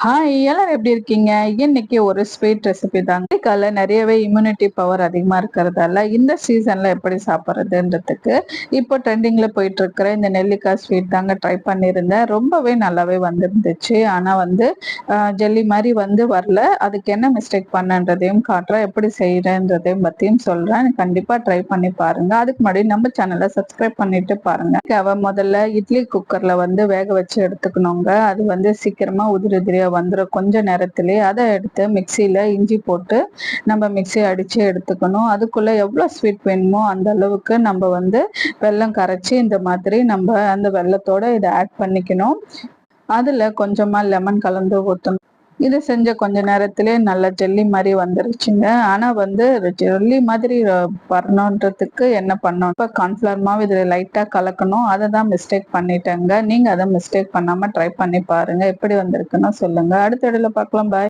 Hi, எல்லாரும் எப்படி இருக்கீங்க? இன்னைக்கு ஒரு ஸ்வீட் ரெசிபி தாங்க. காலைல நிறையவே இம்யூனிட்டி பவர் அதிகமா இருக்கிறதால இந்த சீசன்ல எப்படி சாப்பிட்றதுன்றதுக்கு இப்போ ட்ரெண்டிங்ல போயிட்டு இருக்கிற இந்த நெல்லிக்காய் ஸ்வீட் தாங்க ட்ரை பண்ணியிருந்தேன். ரொம்பவே நல்லாவே வந்திருந்துச்சு. ஆனா வந்து ஜெல்லி மாதிரி வரல. அதுக்கு என்ன மிஸ்டேக் பண்ணன்றதையும் காட்டுறேன், எப்படி செய்யறேன்றதையும் பத்தியும் சொல்றேன். கண்டிப்பா ட்ரை பண்ணி பாருங்க. அதுக்கு முன்னாடி நம்ம சேனலை சப்ஸ்கிரைப் பண்ணிட்டு பாருங்க. முதல்ல இட்லி குக்கர்ல வேக வச்சு எடுத்துக்கணுங்க. அது சீக்கிரமா உதிரி உதிரியா வந்துடும் கொஞ்ச நேரத்திலே. அதை எடுத்து மிக்சியில இஞ்சி போட்டு நம்ம மிக்சி அடிச்சு எடுத்துக்கணும். அதுக்குள்ள எவ்வளவு ஸ்வீட் வேணுமோ அந்த அளவுக்கு நம்ம வெல்லம் கரைச்சி இந்த மாதிரி நம்ம அந்த வெல்லத்தோட இதை ஆட் பண்ணிக்கணும். அதுல கொஞ்சமா லெமன் கலந்து ஊற்றணும். இது செஞ்ச கொஞ்ச நேரத்திலே நல்ல ஜெல்லி மாதிரி வந்துருச்சுங்க. ஆனா ஜெல்லி மாதிரி வரணுன்றதுக்கு என்ன பண்ணணும், இப்ப கார்ன்ஃபிளவர் மாவு இதுல லைட்டா கலக்கணும். அதை தான் மிஸ்டேக் பண்ணிட்டேங்க. நீங்க அதை மிஸ்டேக் பண்ணாம ட்ரை பண்ணி பாருங்க. எப்படி வந்திருக்குன்னு சொல்லுங்க. அடுத்த வீடியோல பார்க்கலாம். பாய்.